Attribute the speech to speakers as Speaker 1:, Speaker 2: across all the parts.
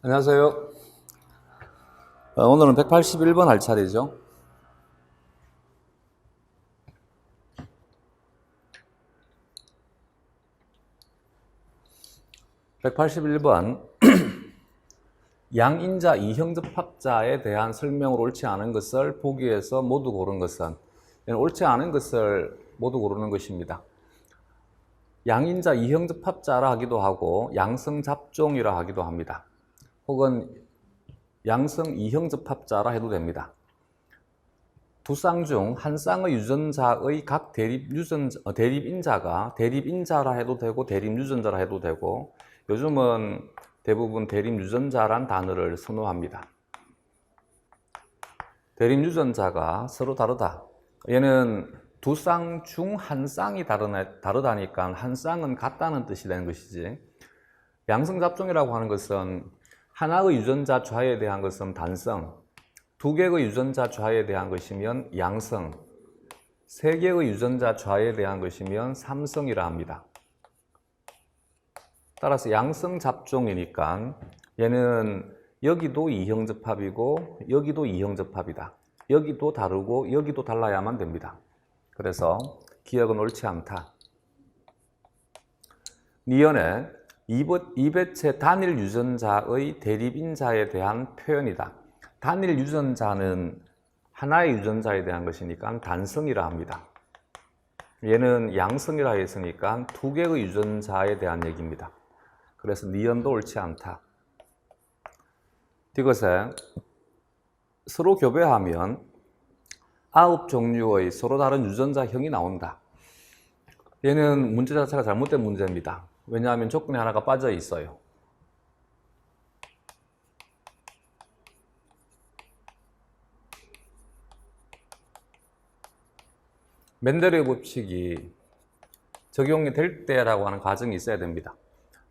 Speaker 1: 안녕하세요. 오늘은 181번 할 차례죠. 181번 양인자 이형접합자에 대한 설명으로 옳지 않은 것을 보기에서 모두 고른 것은, 옳지 않은 것을 모두 고르는 것입니다. 양인자 이형접합자라 하기도 하고 양성잡종이라 하기도 합니다. 혹은 양성 이형접합자라 해도 됩니다. 두 쌍 중 한 쌍의 유전자의 각 대립인자가 대립인자라 해도 되고 대립유전자라 해도 되고, 요즘은 대부분 대립유전자란 단어를 선호합니다. 대립유전자가 서로 다르다. 얘는 두 쌍 중 한 쌍이 다르다니까 한 쌍은 같다는 뜻이 되는 것이지, 양성잡종이라고 하는 것은 하나의 유전자 좌에 대한 것은 단성, 두 개의 유전자 좌에 대한 것이면 양성, 세 개의 유전자 좌에 대한 것이면 삼성이라 합니다. 따라서 양성 잡종이니까 얘는 여기도 이형접합이고 여기도 이형접합이다. 여기도 다르고 여기도 달라야만 됩니다. 그래서 기억은 옳지 않다. 니은의 이배체 단일 유전자의 대립인자에 대한 표현이다. 단일 유전자는 하나의 유전자에 대한 것이니까 단성이라 합니다. 얘는 양성이라 했으니까 두 개의 유전자에 대한 얘기입니다. 그래서 니은도 옳지 않다. 이것에 서로 교배하면 9종류의 서로 다른 유전자형이 나온다. 얘는 문제 자체가 잘못된 문제입니다. 왜냐하면 조건이 하나가 빠져 있어요. 멘델의 법칙이 적용이 될 때라고 하는 과정이 있어야 됩니다.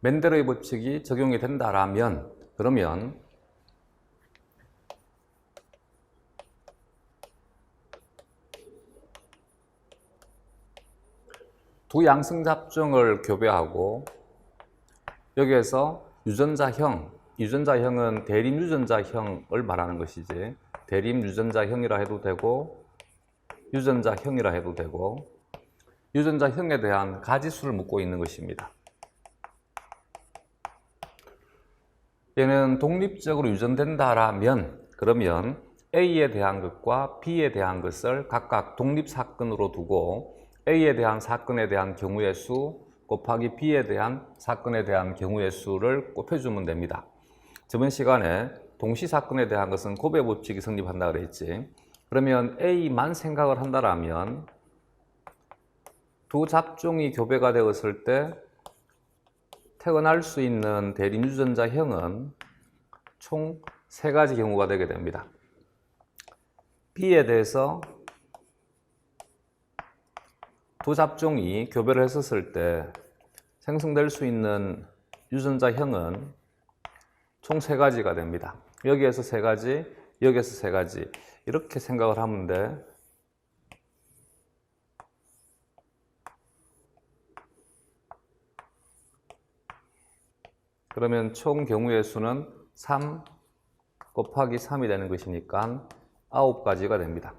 Speaker 1: 멘델의 법칙이 적용이 된다라면, 그러면 두 양성잡종을 교배하고 여기에서 유전자형은 대립유전자형을 말하는 것이지, 대립유전자형이라 해도 되고 유전자형이라 해도 되고, 유전자형에 대한 가지수를 묻고 있는 것입니다. 얘는 독립적으로 유전된다라면, 그러면 A에 대한 것과 B에 대한 것을 각각 독립사건으로 두고 A에 대한 사건에 대한 경우의 수 곱하기 B에 대한 사건에 대한 경우의 수를 곱해주면 됩니다. 저번 시간에 동시사건에 대한 것은 곱의 법칙이 성립한다 그랬지. 그러면 A만 생각을 한다라면 두 잡종이 교배가 되었을 때 태어날 수 있는 대립유전자형은 총 3가지 경우가 되게 됩니다. B에 대해서 두 잡종이 교배를 했었을 때 생성될 수 있는 유전자형은 총 3가지가 됩니다. 여기에서 3가지, 여기에서 3가지, 이렇게 생각을 하면 돼. 그러면 총 경우의 수는 3 곱하기 3이 되는 것이니까 9가지가 됩니다.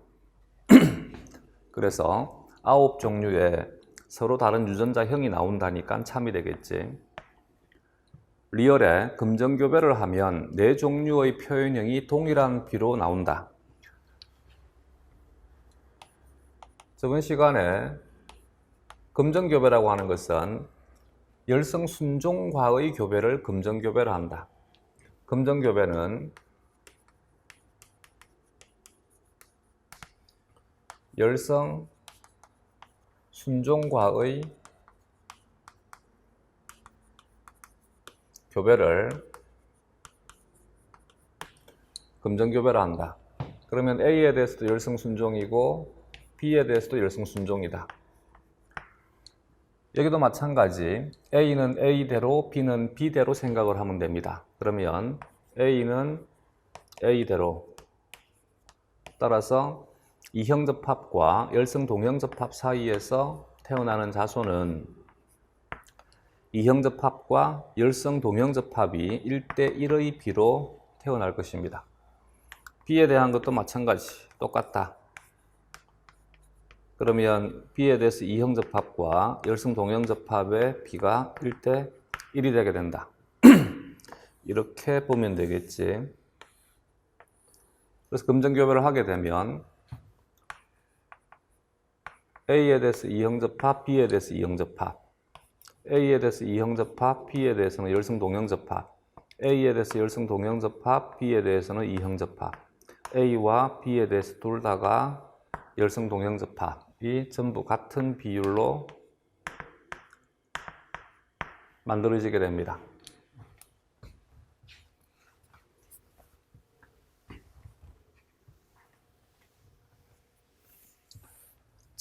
Speaker 1: 그래서 9종류의 서로 다른 유전자형이 나온다니까 참이 되겠지. 리얼에 금전교배를 하면 4종류의 표현형이 동일한 비로 나온다. 저번 시간에 금전교배라고 하는 것은 열성순종과의 교배를 금전교배를 한다. 금전교배는 열성순종과의 교배를 금전교배를 한다. 그러면 A에 대해서도 열성순종이고 B에 대해서도 열성순종이다. 여기도 마찬가지, A는 A대로 B는 B대로 생각을 하면 됩니다. 그러면 A는 A대로, 따라서 이형접합과 열성동형접합 사이에서 태어나는 자손은 이형접합과 열성 동형접합이 1대1의 비로 태어날 것입니다. B에 대한 것도 마찬가지 똑같다. 그러면 B에 대해서 이형접합과 열성 동형접합의 B가 1대1이 되게 된다. 이렇게 보면 되겠지. 그래서 검정교배를 하게 되면 A에 대해서 이형접합, B에 대해서 이형접합, A에 대해서 이형접합, B에 대해서는 열성 동형접합, A에 대해서 열성 동형접합, B에 대해서는 이형접합, A와 B에 대해서 둘 다가 열성 동형접합이 전부 같은 비율로 만들어지게 됩니다.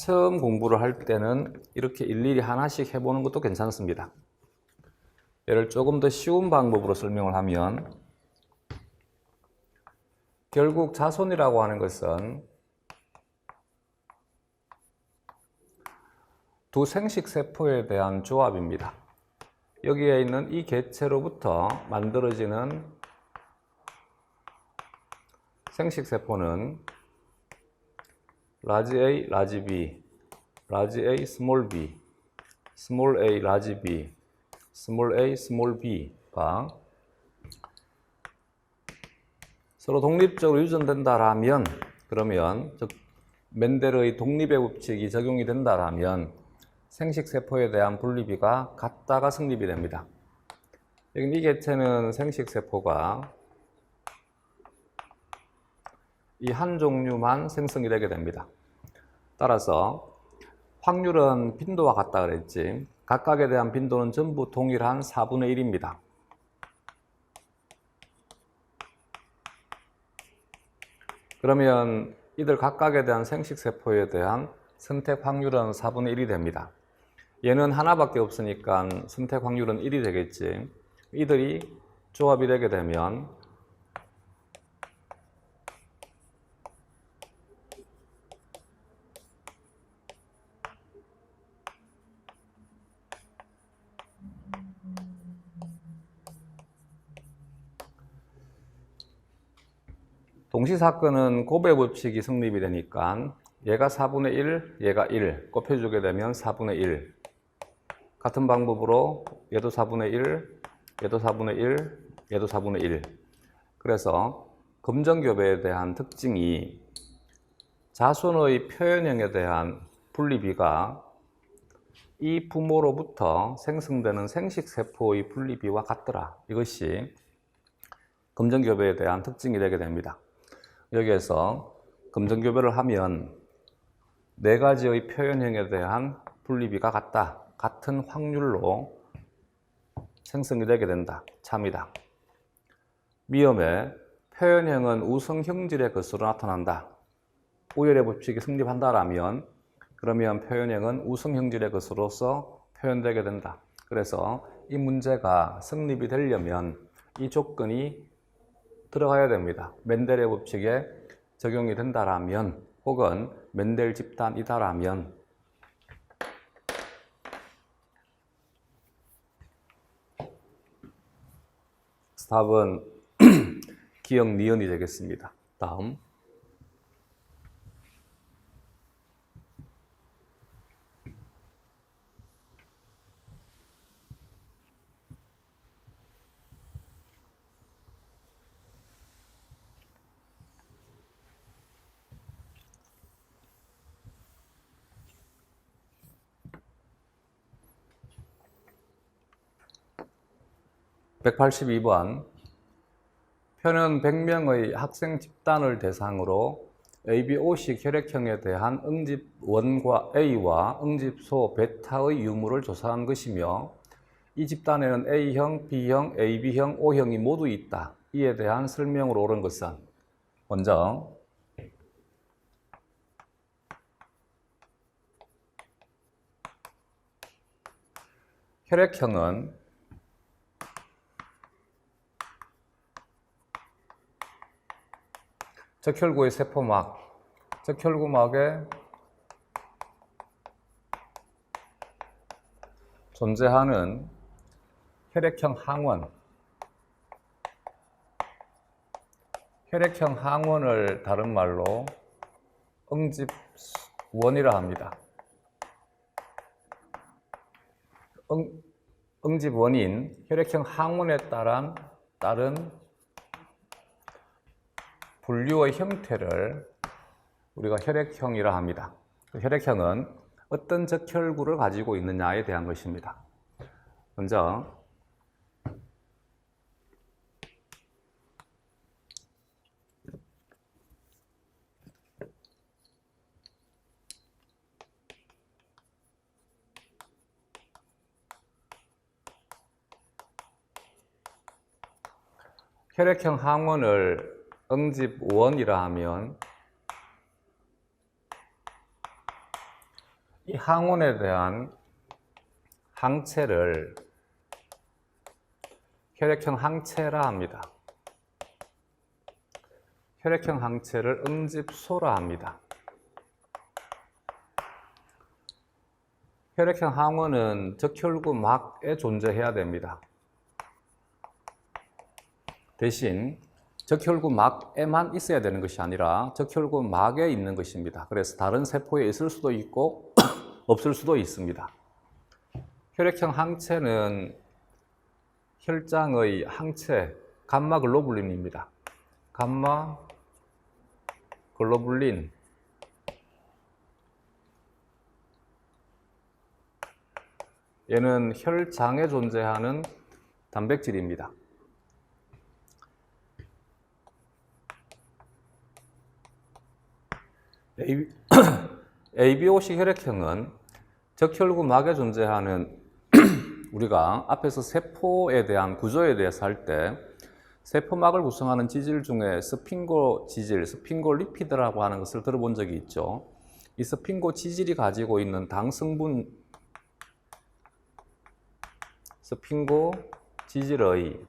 Speaker 1: 처음 공부를 할 때는 이렇게 일일이 하나씩 해보는 것도 괜찮습니다. 얘를 조금 더 쉬운 방법으로 설명을 하면 결국 자손이라고 하는 것은 두 생식세포에 대한 조합입니다. 여기에 있는 이 개체로부터 만들어지는 생식세포는 라지 A, 라지 B, 라지 A, 스몰 B, 스몰 A, 라지 B, 스몰 A, 스몰 B가 서로 독립적으로 유전된다라면, 그러면 즉 멘델의 독립의 법칙이 적용이 된다라면 생식세포에 대한 분리비가 같다가 성립이 됩니다. 여기 이 개체는 생식세포가 이 한 종류만 생성이 되게 됩니다. 따라서 확률은 빈도와 같다 그랬지. 각각에 대한 빈도는 전부 동일한 4분의 1입니다. 그러면 이들 각각에 대한 생식세포에 대한 선택 확률은 4분의 1이 됩니다. 얘는 하나밖에 없으니까 선택 확률은 1이 되겠지. 이들이 조합이 되게 되면 동시사건은 곱의 법칙이 성립이 되니까 얘가 4분의 1, 얘가 1 곱해주게 되면 4분의 1. 같은 방법으로 얘도 4분의 1, 얘도 4분의 1, 얘도 4분의 1. 그래서 검정교배에 대한 특징이 자손의 표현형에 대한 분리비가 이 부모로부터 생성되는 생식세포의 분리비와 같더라. 이것이 검정교배에 대한 특징이 되게 됩니다. 여기에서 검정교배를 하면 네 가지의 표현형에 대한 분리비가 같다. 같은 확률로 생성이 되게 된다. 참이다. 미음에 표현형은 우성형질의 것으로 나타난다. 우열의 법칙이 성립한다라면 그러면 표현형은 우성형질의 것으로서 표현되게 된다. 그래서 이 문제가 성립이 되려면 이 조건이 들어가야 됩니다. 멘델의 법칙에 적용이 된다라면 혹은 멘델 집단이다라면 답은 기역 니은이 되겠습니다. 다음 182번 표는 100명의 학생 집단을 대상으로 ABO식 혈액형에 대한 응집원과 A와 응집소 베타의 유무를 조사한 것이며 이 집단에는 A형, B형, AB형, O형이 모두 있다. 이에 대한 설명으로 옳은 것은 먼저 혈액형은 적혈구의 세포막, 적혈구막에 존재하는 혈액형 항원. 혈액형 항원을 다른 말로 응집원이라 합니다. 응집원인 혈액형 항원에 따른 분류의 형태를 우리가 혈액형이라 합니다. 혈액형은 어떤 적혈구를 가지고 있느냐에 대한 것입니다. 먼저 혈액형 항원을 응집원이라 하면 이 항원에 대한 항체를 혈액형 항체라 합니다. 혈액형 항체를 응집소라 합니다. 혈액형 항원은 적혈구 막에 존재해야 됩니다. 대신 적혈구 막에만 있어야 되는 것이 아니라 적혈구 막에 있는 것입니다. 그래서 다른 세포에 있을 수도 있고 없을 수도 있습니다. 혈액형 항체는 혈장의 항체 감마글로불린입니다. 감마글로불린. 얘는 혈장에 존재하는 단백질입니다. ABOC 혈액형은 적혈구 막에 존재하는 우리가 앞에서 세포에 대한 구조에 대해서 할 때 세포막을 구성하는 지질 중에 스핑고 지질, 스핑고 리피드라고 하는 것을 들어본 적이 있죠. 이 스핑고 지질이 가지고 있는 당 성분, 스핑고 지질의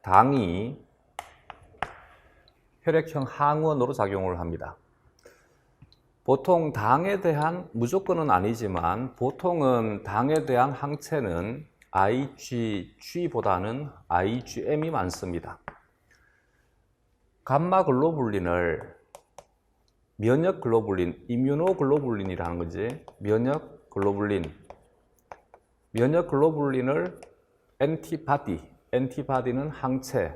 Speaker 1: 당이 혈액형 항원으로 작용을 합니다. 보통 당에 대한, 무조건은 아니지만 보통은 당에 대한 항체는 IgG보다는 IgM이 많습니다. 감마글로불린을 면역글로불린, 이뮤노글로불린이라는 거지. 면역글로불린을 엔티바디는 항체,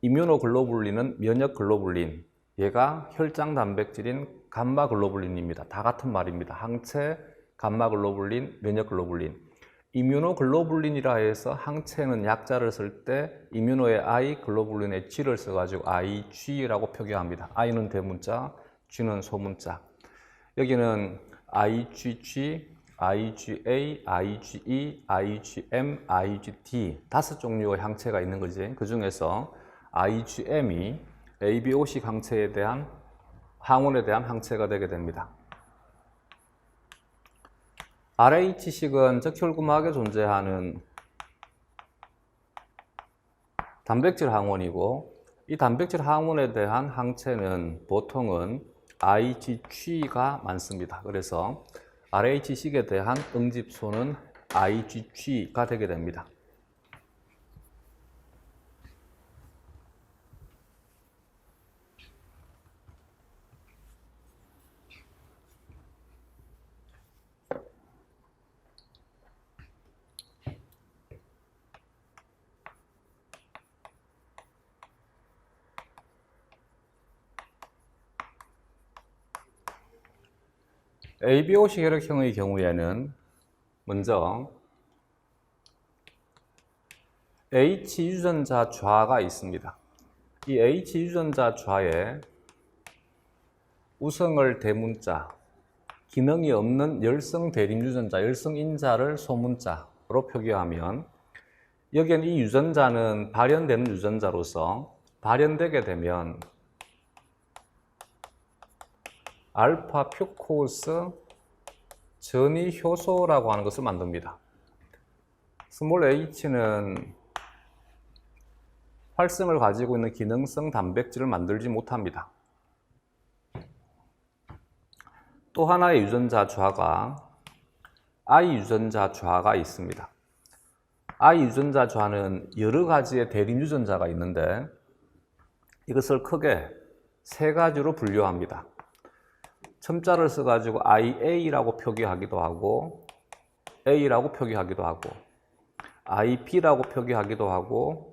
Speaker 1: 이뮤노글로불린은 면역글로불린, 얘가 혈장 단백질인 감마글로불린입니다. 다 같은 말입니다. 항체, 감마글로불린, 면역글로불린. 이뮤노글로불린이라 해서 항체는 약자를 쓸 때 이뮤노의 I, 글로불린의 G를 써가지고 IG라고 표기합니다. I는 대문자, G는 소문자. 여기는 IgG, IgA, IgE, IgM, IgD 5종류의 항체가 있는 거지. 그 중에서 IgM이 ABO식 항체에 대한 항원에 대한 항체가 되게 됩니다. RH식은 적혈구막에 존재하는 단백질 항원이고, 이 단백질 항원에 대한 항체는 보통은 IgG가 많습니다. 그래서 RH식에 대한 응집소는 IgG가 되게 됩니다. ABO식 혈액형의 경우에는 먼저 H 유전자 좌가 있습니다. 이 H 유전자 좌에 우성을 대문자, 기능이 없는 열성 대림 유전자, 열성 인자를 소문자로 표기하면, 여기엔 이 유전자는 발현되는 유전자로서 발현되게 되면 알파 퓨코스 전이 효소라고 하는 것을 만듭니다. 스몰 h는 활성을 가지고 있는 기능성 단백질을 만들지 못합니다. 또 하나의 유전자 좌가 I 유전자 좌가 있습니다. I 유전자 좌는 여러 가지의 대립 유전자가 있는데 이것을 크게 세 가지로 분류합니다. 첨자를 써가지고 IA라고 표기하기도 하고 A라고 표기하기도 하고 IB라고 표기하기도 하고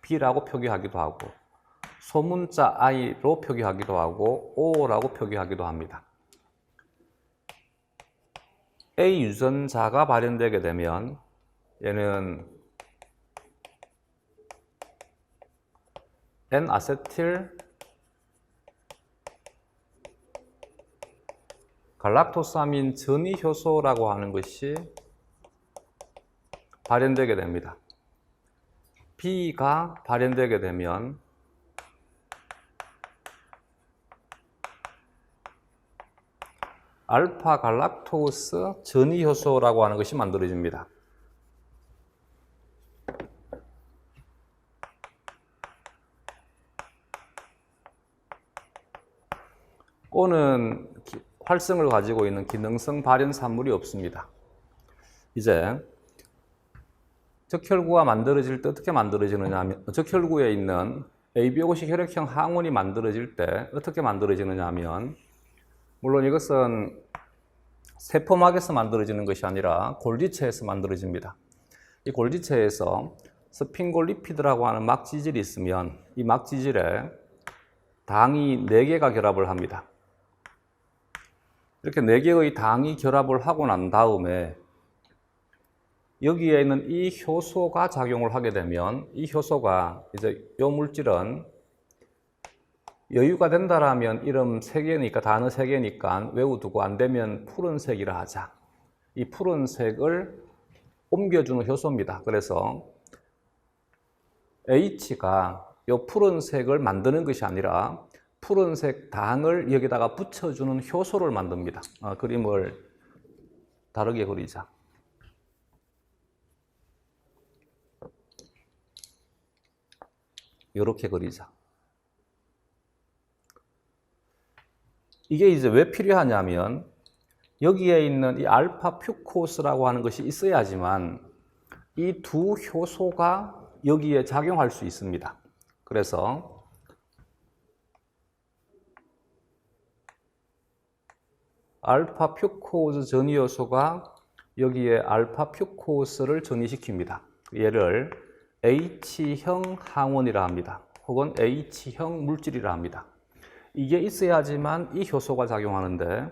Speaker 1: B라고 표기하기도 하고 소문자 I로 표기하기도 하고 O라고 표기하기도 합니다. A 유전자가 발현되게 되면 얘는 N-아세틸 갈락토사민 전이 효소라고 하는 것이 발현되게 됩니다. B가 발현되게 되면 알파 갈락토스 전이 효소라고 하는 것이 만들어집니다. O는 활성을 가지고 있는 기능성 발현 산물이 없습니다. 이제 적혈구가 만들어질 때 어떻게 만들어지느냐 하면 적혈구에 있는 ABO식 혈액형 항원이 만들어질 때 어떻게 만들어지느냐 하면 물론 이것은 세포막에서 만들어지는 것이 아니라 골지체에서 만들어집니다. 이 골지체에서 스핑골리피드라고 하는 막지질이 있으면 이 막지질에 당이 4개가 결합을 합니다. 이렇게 4개의 당이 결합을 하고 난 다음에 여기에 있는 이 효소가 작용을 하게 되면 이 효소가 이제 이 물질은 여유가 된다라면 이름 3개니까 단어 3개니까 외워두고 안 되면 푸른색이라 하자. 이 푸른색을 옮겨주는 효소입니다. 그래서 H가 이 푸른색을 만드는 것이 아니라 푸른색 당을 여기다가 붙여주는 효소를 만듭니다. 그림을 다르게 그리자. 이렇게 그리자. 이게 이제 왜 필요하냐면 여기에 있는 이 알파 퓨코스라고 하는 것이 있어야지만 이 두 효소가 여기에 작용할 수 있습니다. 그래서 알파 퓨코스 전이 요소가 여기에 알파 퓨코스를 전이시킵니다. 얘를 H형 항원이라 합니다. 혹은 H형 물질이라 합니다. 이게 있어야지만 이 효소가 작용하는데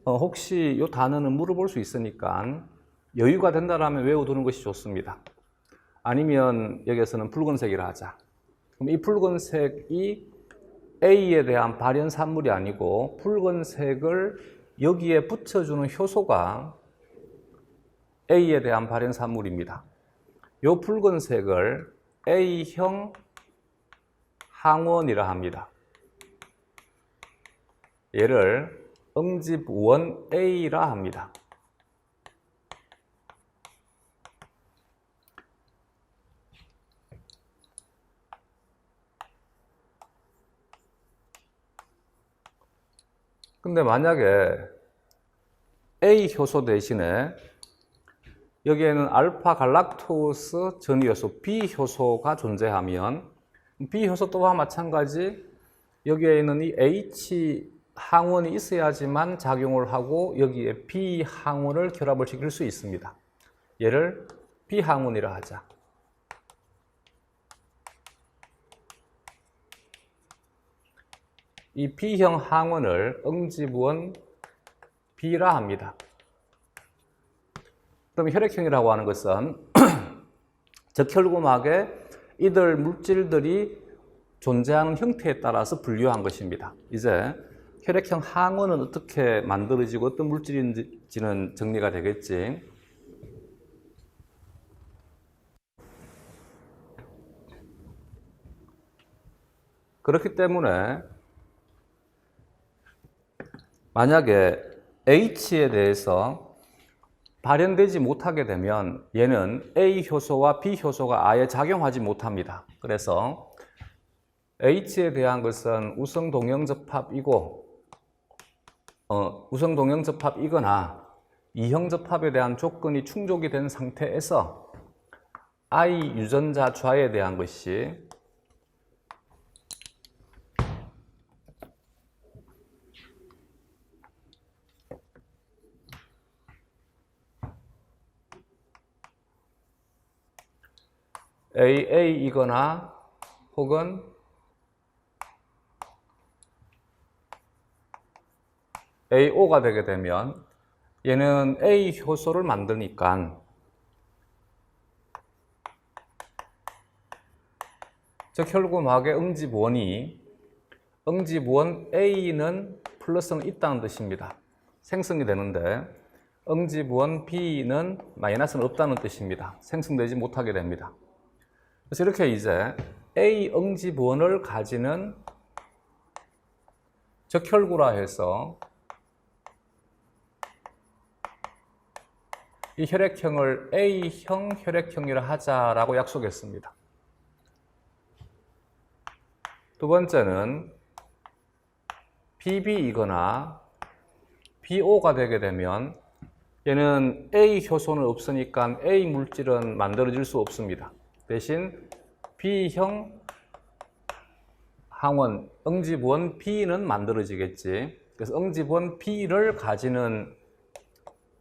Speaker 1: 혹시 이 단어는 물어볼 수 있으니까 여유가 된다라면 외워두는 것이 좋습니다. 아니면 여기에서는 붉은색이라 하자. 그럼 이 붉은색이 A에 대한 발현 산물이 아니고 붉은색을 여기에 붙여주는 효소가 A에 대한 발현 산물입니다. 이 붉은색을 A형 항원이라 합니다. 얘를 응집 1A라 합니다. 근데 만약에 A 효소 대신에 여기에는 알파 갈락토스 전이 요소 B 효소가 존재하면 B 효소 또한 마찬가지 여기에 있는 이 H 항원이 있어야지만 작용을 하고 여기에 B 항원을 결합을 시킬 수 있습니다. 얘를 B 항원이라 하자. 이 B형 항원을 응집원 B라 합니다. 그럼 혈액형이라고 하는 것은 적혈구막에 이들 물질들이 존재하는 형태에 따라서 분류한 것입니다. 이제 혈액형 항원은 어떻게 만들어지고 어떤 물질인지는 정리가 되겠지. 그렇기 때문에 만약에 H에 대해서 발현되지 못하게 되면 얘는 A 효소와 B 효소가 아예 작용하지 못합니다. 그래서 H에 대한 것은 우성동형접합이고 우성동형접합이거나 E형 접합에 대한 조건이 충족이 된 상태에서 I 유전자 좌에 대한 것이 AA이거나 혹은 AO가 되게 되면 얘는 A 효소를 만드니까 적혈구막의 응집원 A는 플러스는 있다는 뜻입니다. 생성이 되는데 응집원 B는 마이너스는 없다는 뜻입니다. 생성되지 못하게 됩니다. 그래서 이렇게 이제 A 응집원을 가지는 적혈구라 해서 이 혈액형을 A형 혈액형이라 하자라고 약속했습니다. 두 번째는 BB이거나 BO가 되게 되면 얘는 A 효소는 없으니까 A 물질은 만들어질 수 없습니다. 대신 B형 항원, 응집원 B는 만들어지겠지. 그래서 응집원 B를 가지는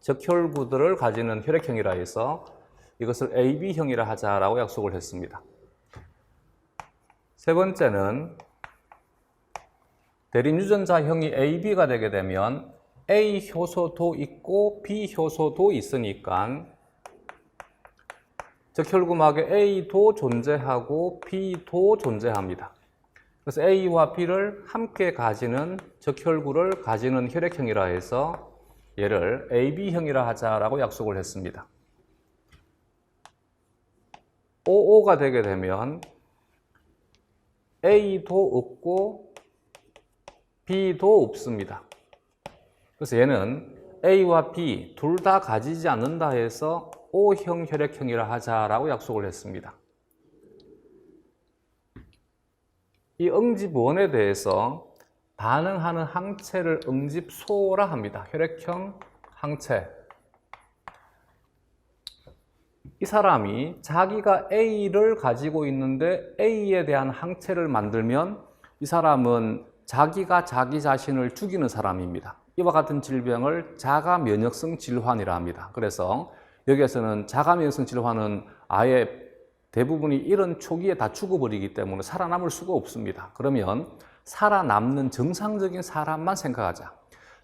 Speaker 1: 적혈구들을 가지는 혈액형이라 해서 이것을 AB형이라 하자라고 약속을 했습니다. 세 번째는 대립 유전자형이 AB가 되게 되면 A 효소도 있고 B 효소도 있으니까 적혈구막에 A도 존재하고 B도 존재합니다. 그래서 A와 B를 함께 가지는 적혈구를 가지는 혈액형이라 해서 얘를 AB형이라 하자라고 약속을 했습니다. OO가 되게 되면 A도 없고 B도 없습니다. 그래서 얘는 A와 B 둘 다 가지지 않는다 해서 O형 혈액형이라 하자라고 약속을 했습니다. 이 응집원에 대해서 반응하는 항체를 응집소라 합니다. 혈액형 항체. 이 사람이 자기가 A를 가지고 있는데 A에 대한 항체를 만들면 이 사람은 자기가 자기 자신을 죽이는 사람입니다. 이와 같은 질병을 자가면역성 질환이라 합니다. 그래서 여기에서는 자가면역성 질환은 아예 대부분이 이런 초기에 다 죽어버리기 때문에 살아남을 수가 없습니다. 그러면 살아남는 정상적인 사람만 생각하자.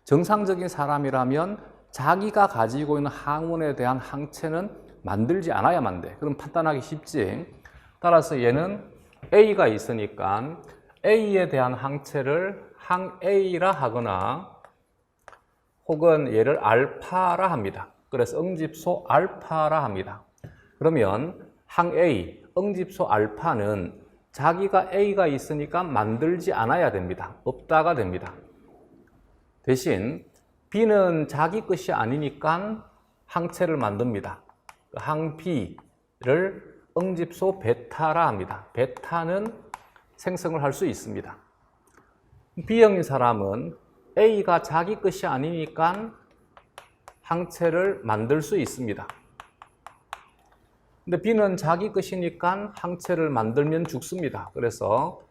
Speaker 1: 정상적인 사람이라면 자기가 가지고 있는 항원에 대한 항체는 만들지 않아야만 돼. 그럼 판단하기 쉽지. 따라서 얘는 A가 있으니까 A에 대한 항체를 항 A라 하거나 혹은 얘를 알파라 합니다. 그래서 응집소 알파라 합니다. 그러면 항 A, 응집소 알파는 자기가 A가 있으니까 만들지 않아야 됩니다. 없다가 됩니다. 대신 B는 자기 것이 아니니까 항체를 만듭니다. 항 B를 응집소 베타라 합니다. 베타는 생성을 할 수 있습니다. B형인 사람은 A가 자기 것이 아니니까 항체를 만들 수 있습니다. 근데 B는 자기 것이니까 항체를 만들면 죽습니다. 그래서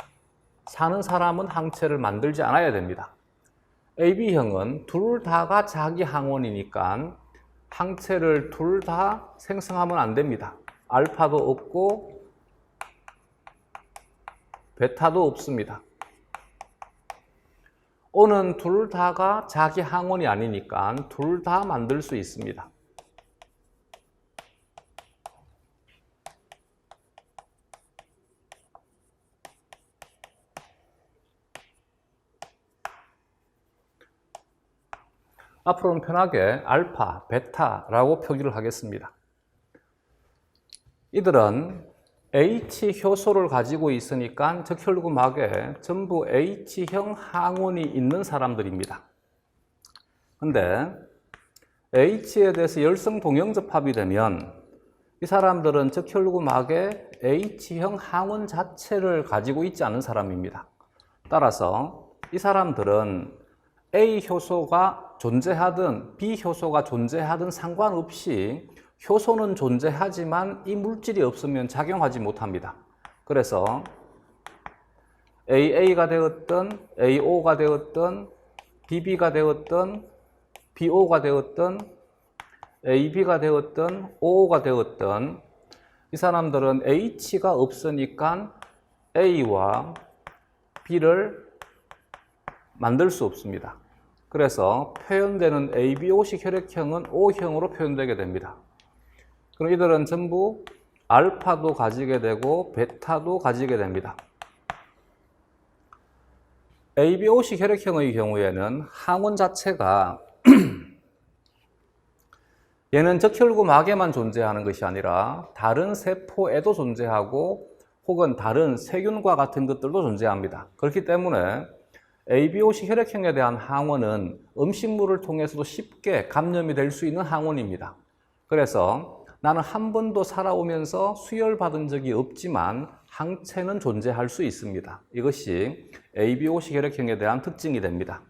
Speaker 1: 사는 사람은 항체를 만들지 않아야 됩니다. AB형은 둘 다가 자기 항원이니까 항체를 둘 다 생성하면 안 됩니다. 알파도 없고 베타도 없습니다. O는 둘 다가 자기 항원이 아니니까 둘 다 만들 수 있습니다. 앞으로는 편하게 알파, 베타라고 표기를 하겠습니다. 이들은 H 효소를 가지고 있으니까 적혈구막에 전부 H형 항원이 있는 사람들입니다. 근데 H에 대해서 열성 동형접합이 되면 이 사람들은 적혈구막에 H형 항원 자체를 가지고 있지 않은 사람입니다. 따라서 이 사람들은 A 효소가 존재하든 비효소가 존재하든 상관없이 효소는 존재하지만 이 물질이 없으면 작용하지 못합니다. 그래서 AA가 되었든 AO가 되었든 BB가 되었든 BO가 되었든 AB가 되었든 OO가 되었든 이 사람들은 H가 없으니까 A와 B를 만들 수 없습니다. 그래서 표현되는 ABO식 혈액형은 O형으로 표현되게 됩니다. 그럼 이들은 전부 알파도 가지게 되고 베타도 가지게 됩니다. ABO식 혈액형의 경우에는 항원 자체가 얘는 적혈구막에만 존재하는 것이 아니라 다른 세포에도 존재하고 혹은 다른 세균과 같은 것들도 존재합니다. 그렇기 때문에 ABO식 혈액형에 대한 항원은 음식물을 통해서도 쉽게 감염이 될 수 있는 항원입니다. 그래서 나는 한 번도 살아오면서 수혈받은 적이 없지만 항체는 존재할 수 있습니다. 이것이 ABO식 혈액형에 대한 특징이 됩니다.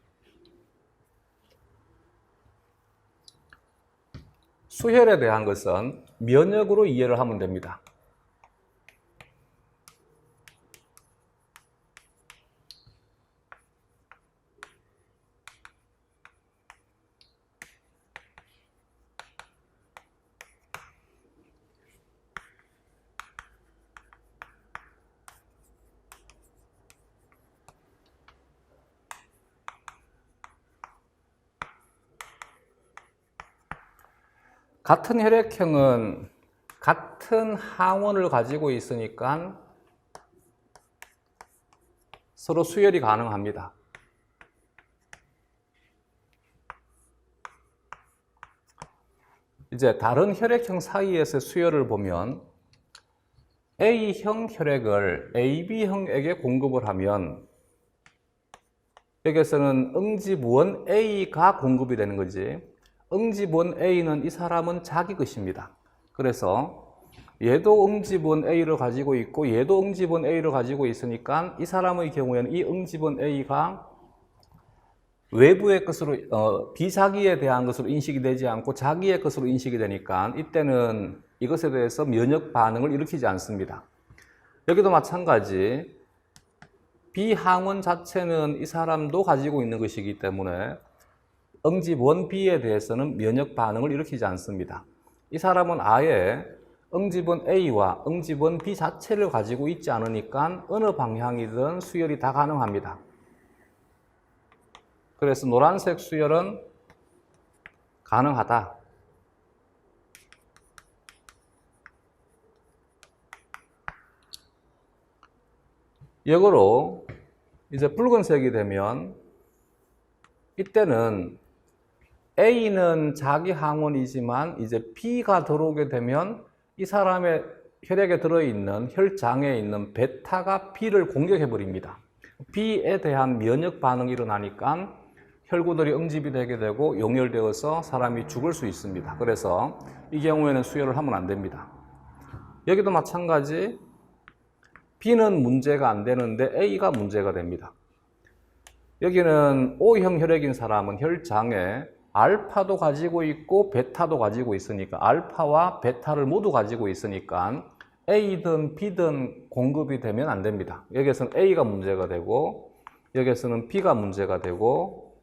Speaker 1: 수혈에 대한 것은 면역으로 이해를 하면 됩니다. 같은 혈액형은 같은 항원을 가지고 있으니까 서로 수혈이 가능합니다. 이제 다른 혈액형 사이에서 수혈을 보면 A형 혈액을 AB형에게 공급을 하면 여기에서는 응집원 A가 공급이 되는 거지. 응집원 A는 이 사람은 자기 것입니다. 그래서 얘도 응집원 A를 가지고 있고 얘도 응집원 A를 가지고 있으니까 이 사람의 경우에는 이 응집원 A가 외부의 것으로 비자기에 대한 것으로 인식이 되지 않고 자기의 것으로 인식이 되니까 이때는 이것에 대해서 면역 반응을 일으키지 않습니다. 여기도 마찬가지 B항원 자체는 이 사람도 가지고 있는 것이기 때문에 응집원 B에 대해서는 면역 반응을 일으키지 않습니다. 이 사람은 아예 응집원 A와 응집원 B 자체를 가지고 있지 않으니까 어느 방향이든 수혈이 다 가능합니다. 그래서 노란색 수혈은 가능하다. 역으로 이제 붉은색이 되면 이때는 A는 자기 항원이지만 이제 B가 들어오게 되면 이 사람의 혈액에 들어있는 혈장에 있는 베타가 B를 공격해 버립니다. B에 대한 면역 반응이 일어나니까 혈구들이 응집이 되게 되고 용혈되어서 사람이 죽을 수 있습니다. 그래서 이 경우에는 수혈을 하면 안 됩니다. 여기도 마찬가지 B는 문제가 안 되는데 A가 문제가 됩니다. 여기는 O형 혈액인 사람은 혈장에 알파도 가지고 있고 베타도 가지고 있으니까 알파와 베타를 모두 가지고 있으니까 A든 B든 공급이 되면 안 됩니다. 여기에서는 A가 문제가 되고 여기에서는 B가 문제가 되고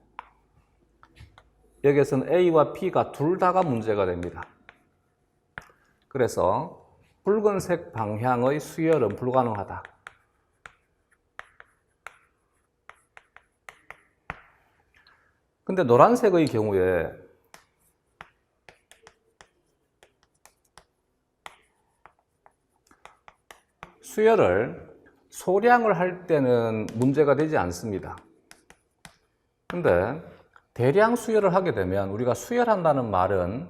Speaker 1: 여기에서는 A와 B가 둘 다가 문제가 됩니다. 그래서 붉은색 방향의 수혈은 불가능하다. 근데 노란색의 경우에 수혈을 소량을 할 때는 문제가 되지 않습니다. 근데 대량 수혈을 하게 되면 우리가 수혈한다는 말은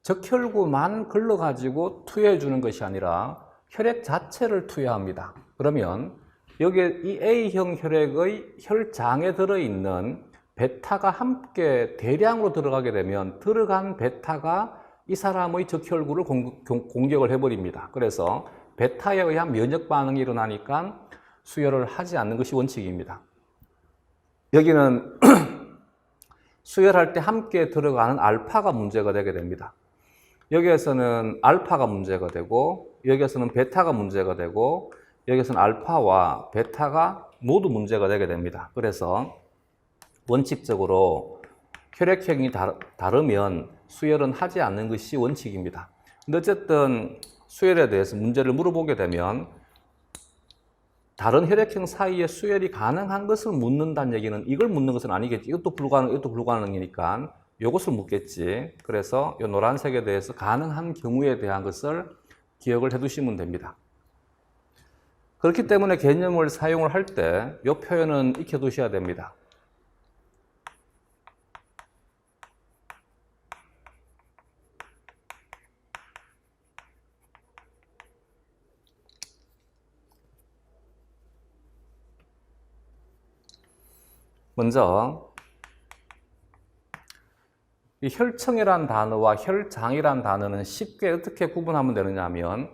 Speaker 1: 적혈구만 걸러가지고 투여해 주는 것이 아니라 혈액 자체를 투여합니다. 그러면 여기에 이 A형 혈액의 혈장에 들어있는 베타가 함께 대량으로 들어가게 되면 들어간 베타가 이 사람의 적혈구를 공격을 해버립니다. 그래서 베타에 의한 면역 반응이 일어나니까 수혈을 하지 않는 것이 원칙입니다. 여기는 수열할 때 함께 들어가는 알파가 문제가 되게 됩니다. 여기에서는 알파가 문제가 되고 여기에서는 베타가 문제가 되고 여기에서는 알파와 베타가 모두 문제가 되게 됩니다. 그래서 원칙적으로 혈액형이 다르면 수열은 하지 않는 것이 원칙입니다. 근데 어쨌든 수열에 대해서 문제를 물어보게 되면 다른 혈액형 사이에 수열이 가능한 것을 묻는다는 얘기는 이걸 묻는 것은 아니겠지. 이것도 불가능이니까 이것을 묻겠지. 그래서 이 노란색에 대해서 가능한 경우에 대한 것을 기억을 해 두시면 됩니다. 그렇기 때문에 개념을 사용을 할 때 이 표현은 익혀 두셔야 됩니다. 먼저 이 혈청이란 단어와 혈장이란 단어는 쉽게 어떻게 구분하면 되느냐 하면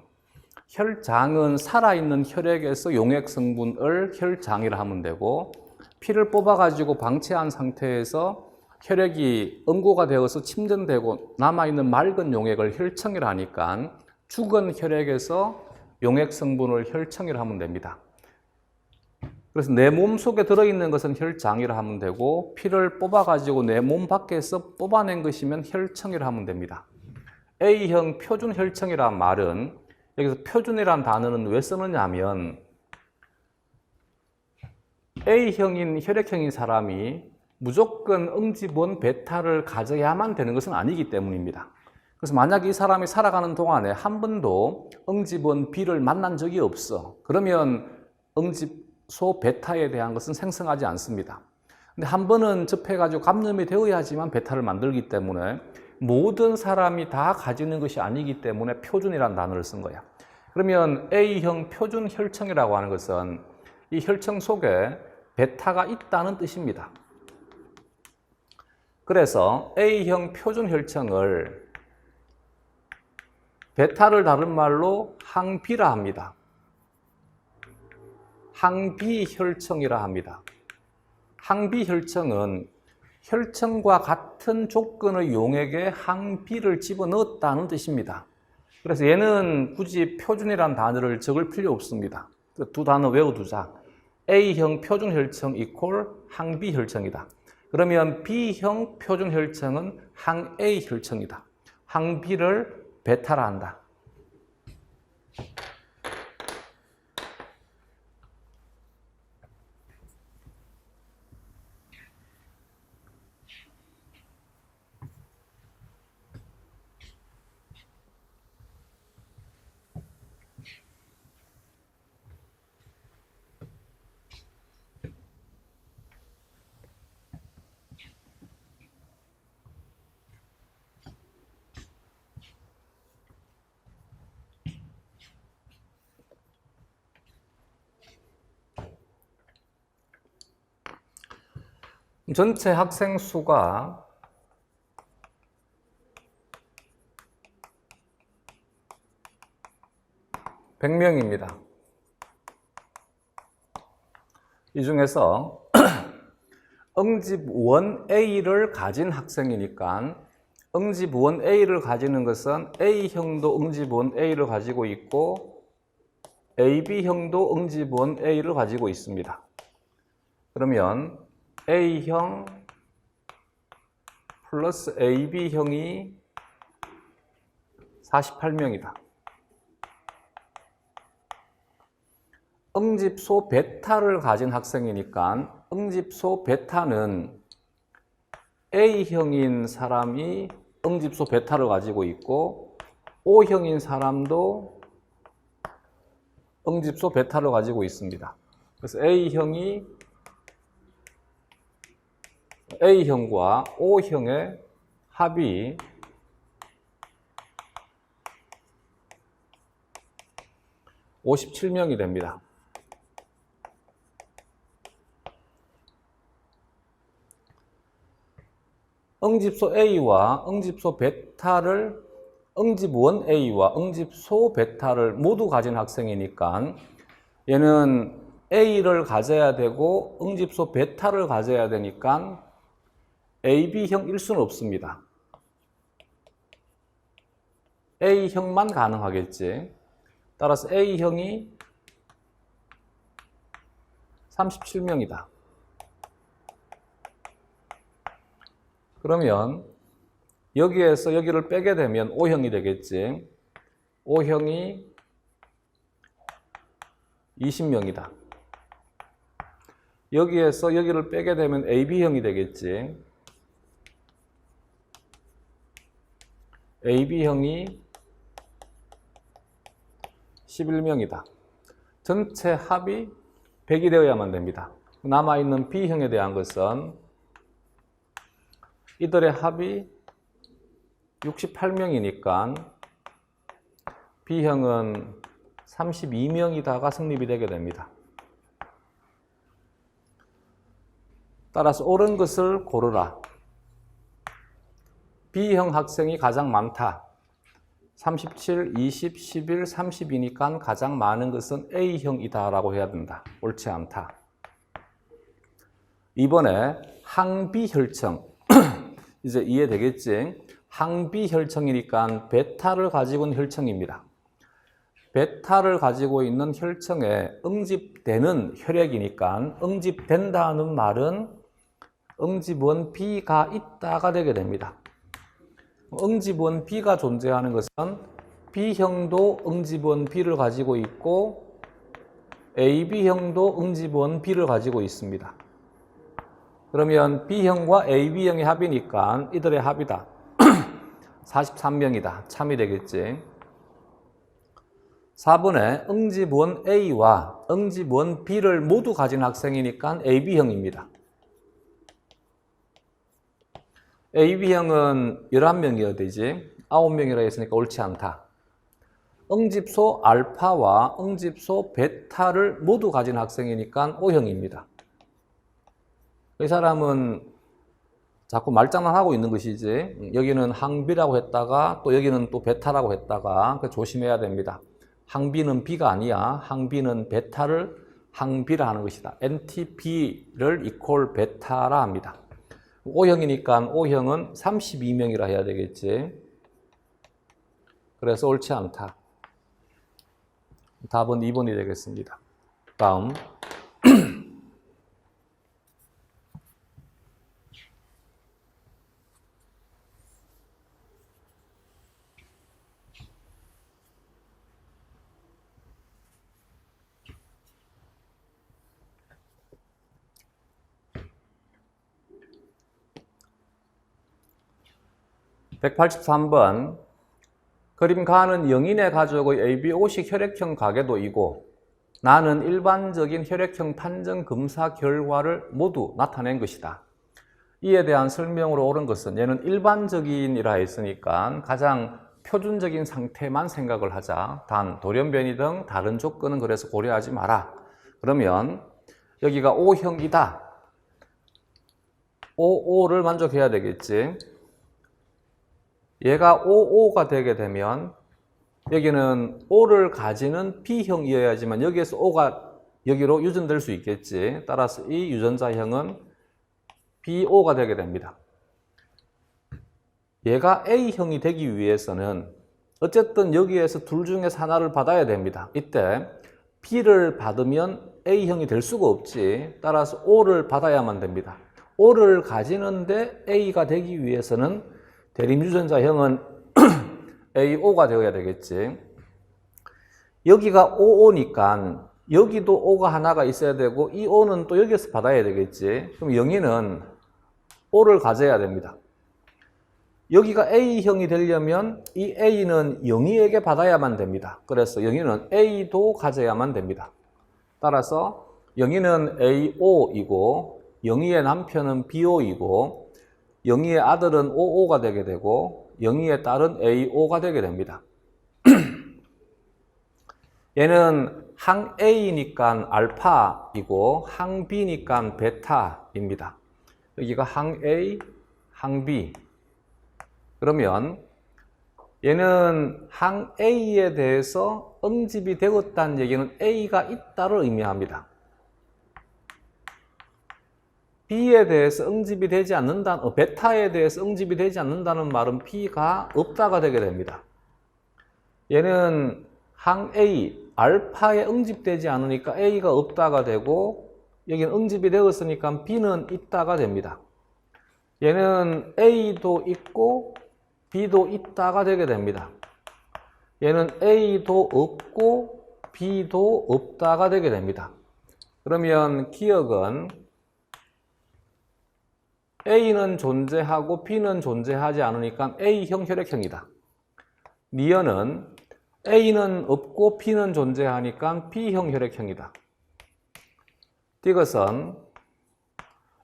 Speaker 1: 혈장은 살아있는 혈액에서 용액 성분을 혈장이라 하면 되고 피를 뽑아가지고 방치한 상태에서 혈액이 응고가 되어서 침전되고 남아있는 맑은 용액을 혈청이라 하니까 죽은 혈액에서 용액 성분을 혈청이라 하면 됩니다. 그래서 내 몸 속에 들어있는 것은 혈장이라 하면 되고 피를 뽑아가지고 내 몸 밖에서 뽑아낸 것이면 혈청이라 하면 됩니다. A형 표준 혈청이란 말은 여기서 표준이란 단어는 왜 쓰느냐 하면 A형인 혈액형인 사람이 무조건 응집원 베타를 가져야만 되는 것은 아니기 때문입니다. 그래서 만약 이 사람이 살아가는 동안에 한 번도 응집원 B를 만난 적이 없어. 그러면 응집소 베타에 대한 것은 생성하지 않습니다. 근데 한 번은 접해가지고 감염이 되어야지만 베타를 만들기 때문에 모든 사람이 다 가지는 것이 아니기 때문에 표준이라는 단어를 쓴 거야. 그러면 A형 표준 혈청이라고 하는 것은 이 혈청 속에 베타가 있다는 뜻입니다. 그래서 A형 표준 혈청을 베타를 다른 말로 항비라 합니다. 항비혈청이라 합니다. 항비혈청은 혈청과 같은 조건의 용액에 항비를 집어넣었다는 뜻입니다. 그래서 얘는 굳이 표준이라는 단어를 적을 필요 없습니다. 두 단어 외워두자. A형 표준혈청 이퀄 항비혈청이다. 그러면 B형 표준혈청은 항A혈청이다. 항비를 베타라 한다. 전체 학생 수가 100명입니다. 이 중에서 응집원 A를 가진 학생이니까 응집원 A를 가지는 것은 A형도 응집원 A를 가지고 있고 AB형도 응집원 A를 가지고 있습니다. 그러면 A형 플러스 AB형이 48명이다. 응집소 베타를 가진 학생이니까 응집소 베타는 A형인 사람이 응집소 베타를 가지고 있고 O형인 사람도 응집소 베타를 가지고 있습니다. 그래서 A형과 O형의 합이 57명이 됩니다. 응집소 A와 응집소 베타를 응집원 A와 응집소 베타를 모두 가진 학생이니까 얘는 A를 가져야 되고 응집소 베타를 가져야 되니까 AB형일 수는 없습니다. A형만 가능하겠지. 따라서 A형이 37명이다. 그러면 여기에서 여기를 빼게 되면 O형이 되겠지. O형이 20명이다. 여기에서 여기를 빼게 되면 AB형이 되겠지. AB형이 11명이다. 전체 합이 100이 되어야만 됩니다. 남아있는 B형에 대한 것은 이들의 합이 68명이니까 B형은 32명이다가 성립이 되게 됩니다. 따라서 옳은 것을 고르라. B형 학생이 가장 많다. 37, 20, 11, 30이니까 가장 많은 것은 A형이다 라고 해야 된다. 옳지 않다. 이번에 항비혈청. 이제 이해되겠지? 항비혈청이니까 베타를 가지고 있는 혈청입니다. 베타를 가지고 있는 혈청에 응집되는 혈액이니까 응집된다는 말은 응집원 B가 있다가 되게 됩니다. 응집원 B가 존재하는 것은 B형도 응집원 B를 가지고 있고 AB형도 응집원 B를 가지고 있습니다. 그러면 B형과 AB형의 합이니까 이들의 합이다. 43명이다. 참이 되겠지. 4번에 응집원 A와 응집원 B를 모두 가진 학생이니까 AB형입니다. AB형은 11명이어야 되지. 9명이라 했으니까 옳지 않다. 응집소 알파와 응집소 베타를 모두 가진 학생이니까 O형입니다. 이 사람은 자꾸 말장난하고 있는 것이지. 여기는 항비라고 했다가 또 여기는 또 베타라고 했다가 조심해야 됩니다. 항비는 B가 아니야. 항비는 베타를 항비라 하는 것이다. NTP를 이퀄 베타라 합니다. O형이니까 O형은 32명이라 해야 되겠지. 그래서 옳지 않다. 답은 2번이 되겠습니다. 다음. (183번) 그림 가는 영인의 가족의 ABO식 혈액형 가계도이고 나는 일반적인 혈액형 판정 검사 결과를 모두 나타낸 것이다. 이에 대한 설명으로 옳은 것은 얘는 일반적인이라 했으니까 가장 표준적인 상태만 생각을 하자. 단 돌연변이 등 다른 조건은 그래서 고려하지 마라. 그러면 여기가 O형이다. OO를 만족해야 되겠지. 얘가 OO가 되게 되면 여기는 O를 가지는 B형이어야지만 여기에서 O가 여기로 유전될 수 있겠지. 따라서 이 유전자형은 BO가 되게 됩니다. 얘가 A형이 되기 위해서는 어쨌든 여기에서 둘 중에서 하나를 받아야 됩니다. 이때 B를 받으면 A형이 될 수가 없지. 따라서 O를 받아야만 됩니다. O를 가지는데 A가 되기 위해서는 대립유전자형은 AO가 되어야 되겠지. 여기가 OO니까 여기도 O가 하나가 있어야 되고 이 O는 또 여기에서 받아야 되겠지. 그럼 영인은 O를 가져야 됩니다. 여기가 A형이 되려면 이 A는 영희에게 받아야만 됩니다. 그래서 영희는 A도 가져야만 됩니다. 따라서 영희는 AO이고 영희의 남편은 BO이고 영희의 아들은 OO가 되게 되고 영희의 딸은 AO가 되게 됩니다. 얘는 항 A니까 알파이고 항 B니까 베타입니다. 여기가 항 A, 항 B. 그러면 얘는 항 A에 대해서 응집이 되었다는 얘기는 A가 있다를 의미합니다. B에 대해서 응집이 되지 않는다, 베타에 대해서 응집이 되지 않는다는 말은 B가 없다가 되게 됩니다. 얘는 항 A, 알파에 응집되지 않으니까 A가 없다가 되고, 여기는 응집이 되었으니까 B는 있다가 됩니다. 얘는 A도 있고 B도 있다가 되게 됩니다. 얘는 A도 없고 B도 없다가 되게 됩니다. 그러면 기억은 A는 존재하고 B는 존재하지 않으니까 A형 혈액형이다. 니은은 A는 없고 B는 존재하니까 B형 혈액형이다. 디귿은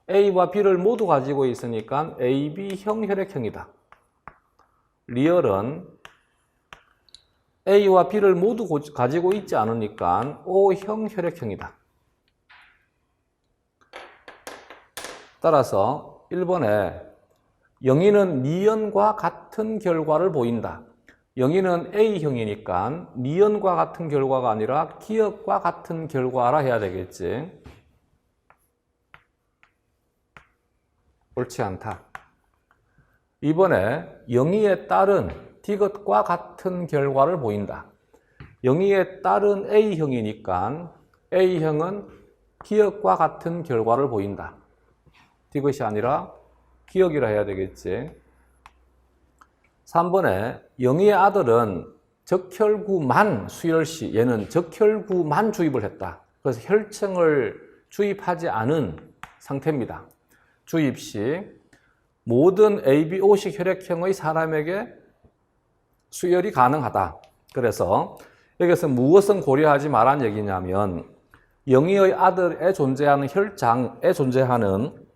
Speaker 1: A와 B를 모두 가지고 있으니까 AB형 혈액형이다. 리얼은 A와 B를 모두 가지고 있지 않으니까 O형 혈액형이다. 따라서 1번에 영희는 니은과 같은 결과를 보인다. 영희는 A형이니까 니은과 같은 결과가 아니라 기억과 같은 결과라 해야 되겠지. 옳지 않다. 2번에 영희의 딸은 디귿과 같은 결과를 보인다. 영희의 딸은 A형이니까 A형은 기억과 같은 결과를 보인다. 디귿이 아니라 기억이라 해야 되겠지. 3번에 영희의 아들은 적혈구만 수혈시, 얘는 적혈구만 주입을 했다. 그래서 혈청을 주입하지 않은 상태입니다. 주입 시 모든 ABO식 혈액형의 사람에게 수혈이 가능하다. 그래서 여기서 무엇은 고려하지 말란 얘기냐면 영희의 아들에 존재하는 혈장에 존재하는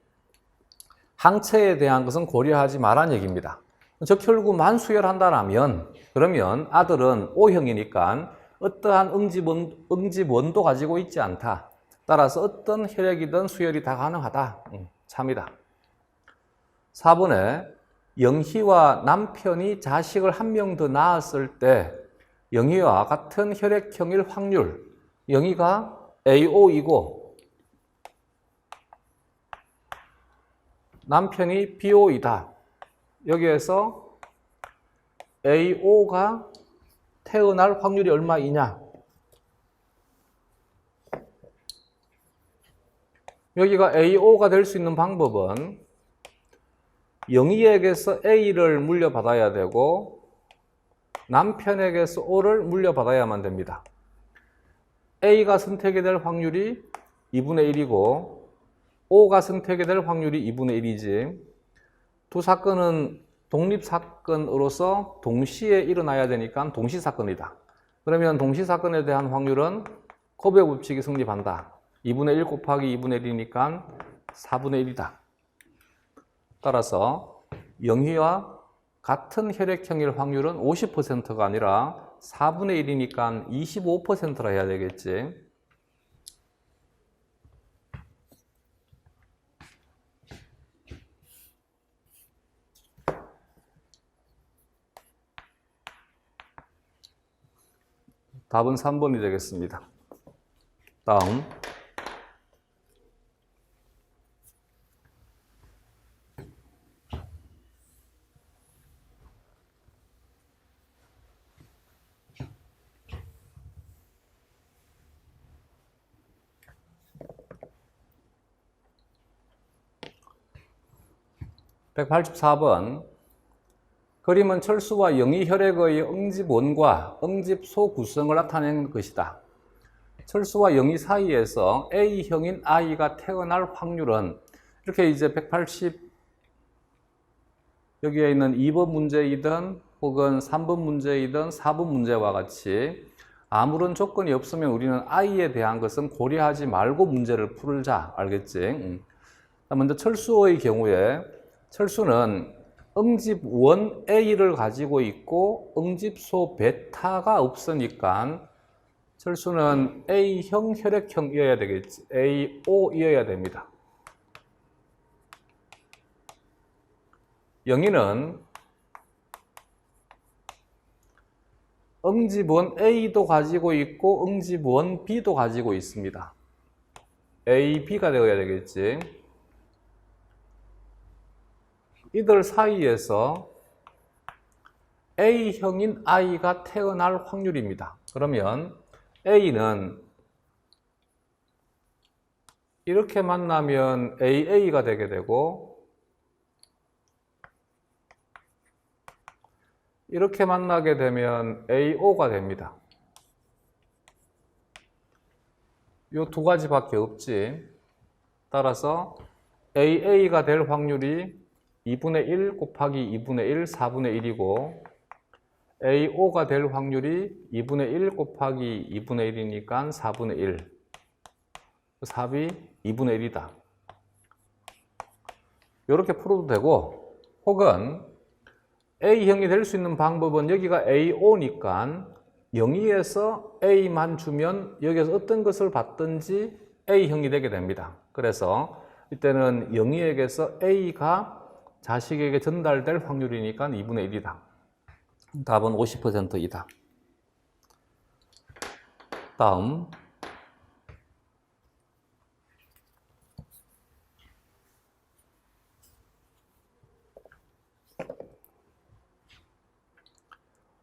Speaker 1: 항체에 대한 것은 고려하지 말란 얘기입니다. 적혈구만 수혈한다라면 그러면 아들은 O형이니까 어떠한 응집원도 가지고 있지 않다. 따라서 어떤 혈액이든 수혈이 다 가능하다. 참이다. 4번에 영희와 남편이 자식을 한 명 더 낳았을 때 영희와 같은 혈액형일 확률, 영희가 AO이고 남편이 BO이다. 여기에서 AO가 태어날 확률이 얼마이냐? 여기가 AO가 될 수 있는 방법은 영희에게서 A를 물려받아야 되고 남편에게서 O를 물려받아야만 됩니다. A가 선택이 될 확률이 2분의 1이고 O가 선택이 될 확률이 2분의 1이지 두 사건은 독립사건으로서 동시에 일어나야 되니까 동시사건이다. 그러면 동시사건에 대한 확률은 코베 법칙이 성립한다. 2분의 1 곱하기 2분의 1이니까 4분의 1이다. 따라서 영희와 같은 혈액형일 확률은 50%가 아니라 4분의 1이니까 25%라 해야 되겠지. 답은 3번이 되겠습니다. 다음. (184번) 그림은 철수와 영희 혈액의 응집원과 응집소 구성을 나타내는 것이다. 철수와 영희 사이에서 A형인 I가 태어날 확률은 이렇게 이제 180 여기에 있는 2번 문제이든 혹은 3번 문제이든 4번 문제와 같이 아무런 조건이 없으면 우리는 I에 대한 것은 고려하지 말고 문제를 풀자. 알겠지? 먼저 철수의 경우에 철수는 응집원 A를 가지고 있고 응집소 베타가 없으니까 철수는 A형 혈액형이어야 되겠지. AO이어야 됩니다. 영희는 응집원 A도 가지고 있고 응집원 B도 가지고 있습니다. A, B가 되어야 되겠지. 이들 사이에서 A형인 I가 태어날 확률입니다. 그러면 A는 이렇게 만나면 AA가 되게 되고, 이렇게 만나게 되면 AO가 됩니다. 이 두 가지밖에 없지. 따라서 AA가 될 확률이 2분의 1 곱하기 2분의 1, 4분의 1이고, AO가 될 확률이 2분의 1 곱하기 2분의 1이니까 4분의 1. 답이 2분의 1이다. 이렇게 풀어도 되고, 혹은 A형이 될 수 있는 방법은 여기가 AO니까 영의에서 A만 주면 여기에서 어떤 것을 받든지 A형이 되게 됩니다. 그래서 이때는 영의에게서 A가 자식에게 전달될 확률이니까 2분의 1이다. 답은 50%이다. 다음.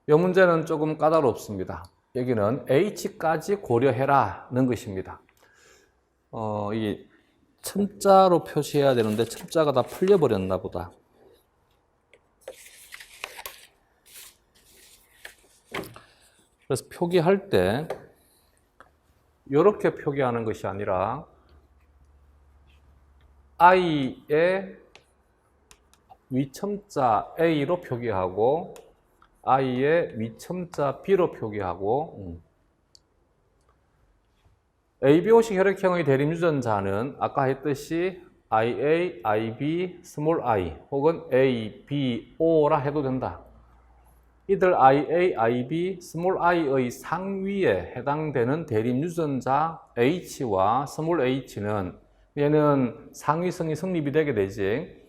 Speaker 1: 이 문제는 조금 까다롭습니다. 여기는 H까지 고려해라는 것입니다. 이 첨자로 표시해야 되는데 첨자가 다 풀려버렸나 보다. 그래서 표기할 때 이렇게 표기하는 것이 아니라 I의 위첨자 A로 표기하고 I의 위첨자 B로 표기하고 ABO식 혈액형의 대립유전자는 아까 했듯이 IA, IB, 스몰 i 혹은 ABO라 해도 된다. 이들 IA, IB, 스몰 i의 상위에 해당되는 대립유전자 H와 스몰 h는 얘는 상위성이 성립이 되게 되지.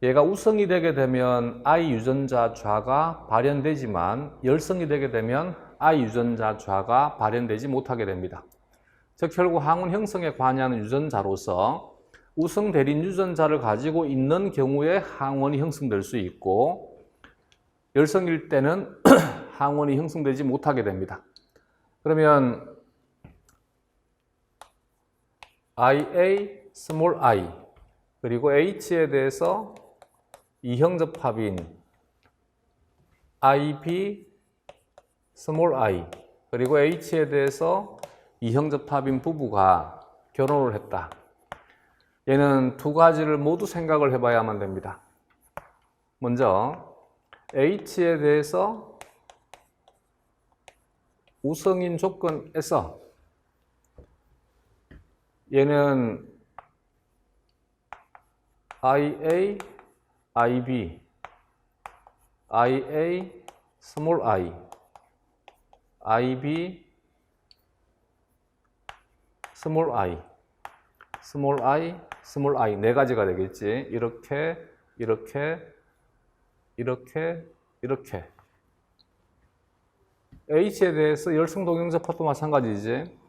Speaker 1: 얘가 우성이 되게 되면 I 유전자 좌가 발현되지만 열성이 되게 되면 I 유전자 좌가 발현되지 못하게 됩니다. 즉 결국 항원 형성에 관여하는 유전자로서 우성 대립 유전자를 가지고 있는 경우에 항원이 형성될 수 있고 열성일 때는 항원이 형성되지 못하게 됩니다. 그러면 IA, 스몰 i 그리고 H에 대해서 이형접합인 IB, 스몰 i 그리고 H에 대해서 이형접합인 부부가 결혼을 했다. 얘는 두 가지를 모두 생각을 해봐야만 됩니다. 먼저 H에 대해서 우성인 조건에서 얘는 IA, IB, IA, 스몰 i, IB, 스몰 i, 스몰 i, 스몰 i 네 가지가 되겠지. 이렇게, 이렇게, 이렇게, 이렇게. H에 대해서 열성 동형접합도 마찬가지지.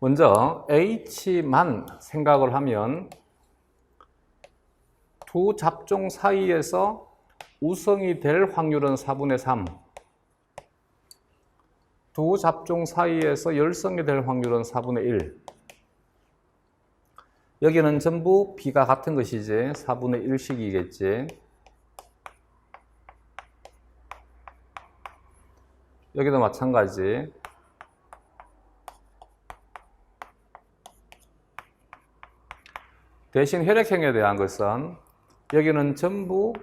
Speaker 1: 먼저 H만 생각을 하면 두 잡종 사이에서 우성이 될 확률은 4분의 3. 두 잡종 사이에서 열성이 될 확률은 4분의 1. 여기는 전부 B가 같은 것이지. 4분의 1씩이겠지. 여기도 마찬가지. 대신 혈액형에 대한 것은 여기는 전부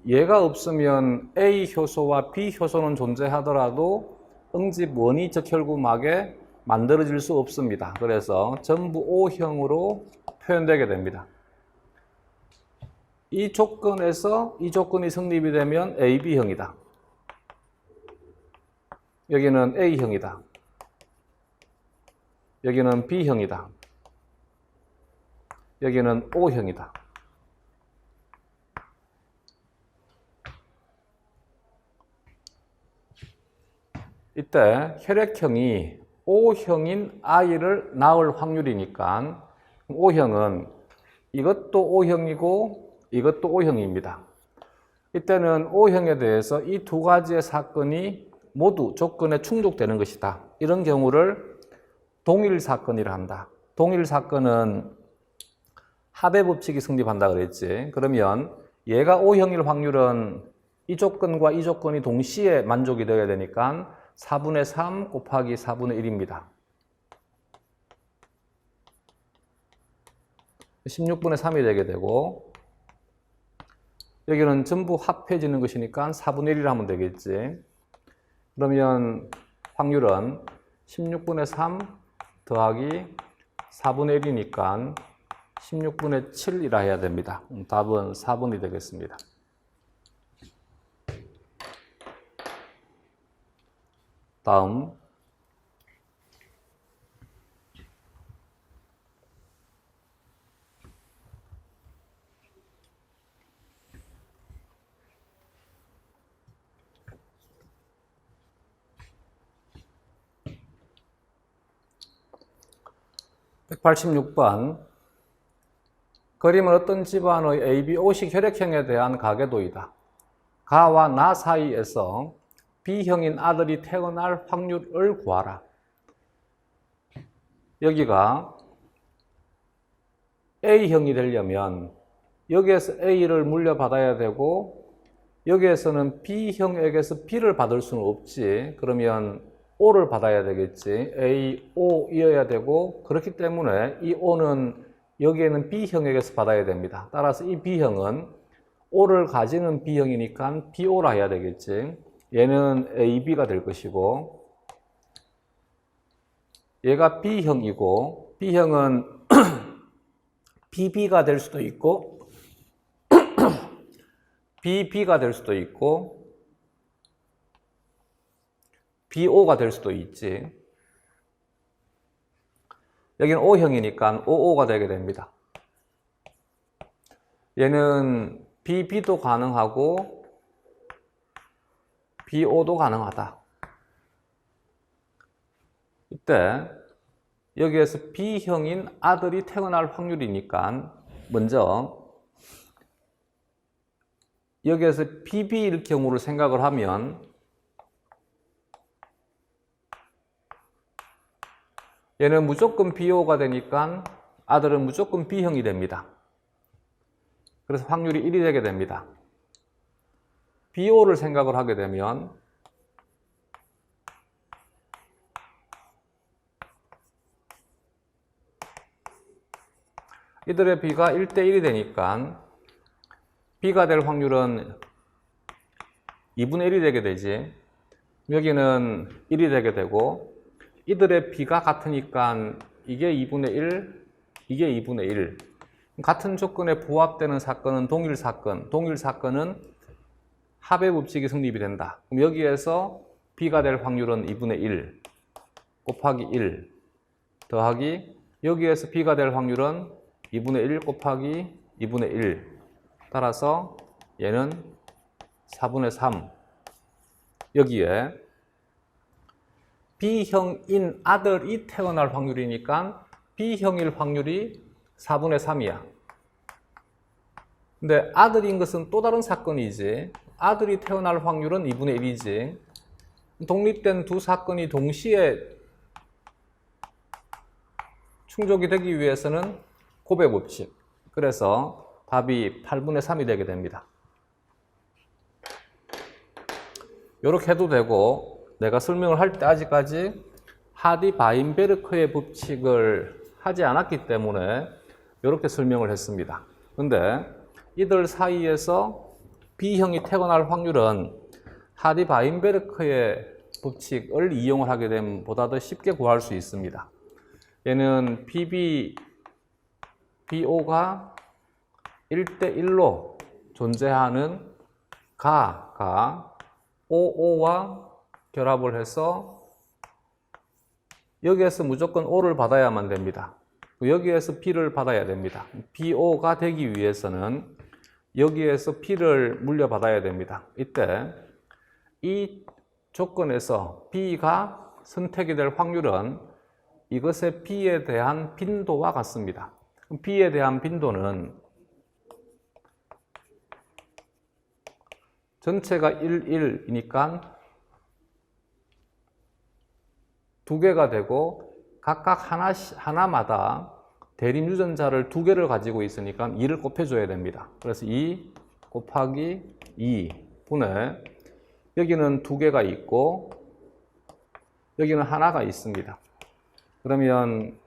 Speaker 1: 얘가 없으면 A 효소와 B 효소는 존재하더라도 응집 원이 적혈구막에 만들어질 수 없습니다. 그래서 전부 O형으로 표현되게 됩니다. 이 조건에서 이 조건이 성립이 되면 AB형이다. 여기는 A형이다. 여기는 B형이다. 여기는 O형이다. 이때 혈액형이 O형인 아이를 낳을 확률이니까 O형은 이것도 O형이고 이것도 O형입니다. 이때는 O형에 대해서 이 두 가지의 사건이 모두 조건에 충족되는 것이다. 이런 경우를 동일 사건이라 한다. 동일 사건은 합의 법칙이 성립한다 그랬지. 그러면 얘가 O형일 확률은 이 조건과 이 조건이 동시에 만족이 되어야 되니까 4분의 3 곱하기 4분의 1입니다. 16분의 3이 되게 되고 여기는 전부 합해지는 것이니까 4분의 1이라 하면 되겠지. 그러면 확률은 16분의 3 더하기 4분의 1이니까 16분의 7이라 해야 됩니다. 답은 4번이 되겠습니다. 다음 186번 그림은 어떤 집안의 AB, O식 혈액형에 대한 가계도이다. 가와 나 사이에서 B형인 아들이 태어날 확률을 구하라. 여기가 A형이 되려면 여기에서 A를 물려받아야 되고 여기에서는 B형에게서 B를 받을 수는 없지. 그러면 O를 받아야 되겠지. A, O이어야 되고 그렇기 때문에 이 O는 여기에는 B형에게서 받아야 됩니다. 따라서 이 B형은 O를 가지는 B형이니까 BO라 해야 되겠지. 얘는 AB가 될 것이고 얘가 B형이고 B형은 BB가 될 수도 있고 BB가 될 수도 있고 BO가 될 수도 있지. 여기는 O형이니까 OO가 되게 됩니다. 얘는 BB도 가능하고 BO도 가능하다. 이때 여기에서 B형인 아들이 태어날 확률이니까 먼저 여기에서 BB일 경우를 생각을 하면 얘는 무조건 BO가 되니까 아들은 무조건 B형이 됩니다. 그래서 확률이 1이 되게 됩니다. BO를 생각을 하게 되면 이들의 B가 1대1이 되니까 B가 될 확률은 2분의 1이 되게 되지. 여기는 1이 되게 되고 이들의 B가 같으니까 이게 2분의 1, 이게 2분의 1. 같은 조건에 부합되는 사건은 동일 사건. 동일 사건은 합의 법칙이 성립이 된다. 그럼 여기에서 B가 될 확률은 2분의 1 곱하기 1 더하기 여기에서 B가 될 확률은 2분의 1 곱하기 2분의 1. 따라서 얘는 4분의 3. 여기에 B형인 아들이 태어날 확률이니까 B형일 확률이 4분의 3이야. 근데 아들인 것은 또 다른 사건이지. 아들이 태어날 확률은 2분의 1이지. 독립된 두 사건이 동시에 충족이 되기 위해서는 곱의 법칙. 그래서 답이 8분의 3이 되게 됩니다. 이렇게 해도 되고 내가 설명을 할 때 아직까지 하디-바인베르크의 법칙을 하지 않았기 때문에 이렇게 설명을 했습니다. 근데 이들 사이에서 B형이 태어날 확률은 하디-바인베르크의 법칙을 이용을 하게 되면 보다 더 쉽게 구할 수 있습니다. 얘는 BO가 1대1로 존재하는 가가 OO와 결합을 해서 여기에서 무조건 O를 받아야만 됩니다. 여기에서 B를 받아야 됩니다. BO가 되기 위해서는 여기에서 B를 물려받아야 됩니다. 이때 이 조건에서 B가 선택이 될 확률은 이것의 B에 대한 빈도와 같습니다. B에 대한 빈도는 전체가 1, 1이니까 두 개가 되고 각각 하나마다 대립 유전자를 두 개를 가지고 있으니까 2를 곱해줘야 됩니다. 그래서 2 곱하기 2 분의 여기는 두 개가 있고 여기는 하나가 있습니다. 그러면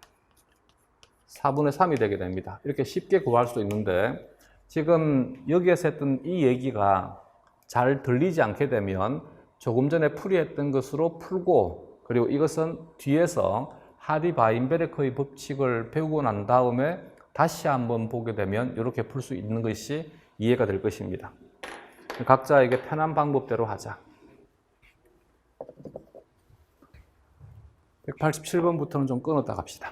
Speaker 1: 4분의 3이 되게 됩니다. 이렇게 쉽게 구할 수 있는데 지금 여기에서 했던 이 얘기가 잘 들리지 않게 되면 조금 전에 풀이했던 것으로 풀고 그리고 이것은 뒤에서 하디-바인베르크의 법칙을 배우고 난 다음에 다시 한번 보게 되면 이렇게 풀 수 있는 것이 이해가 될 것입니다. 각자에게 편한 방법대로 하자. 187번부터는 좀 끊었다 갑시다.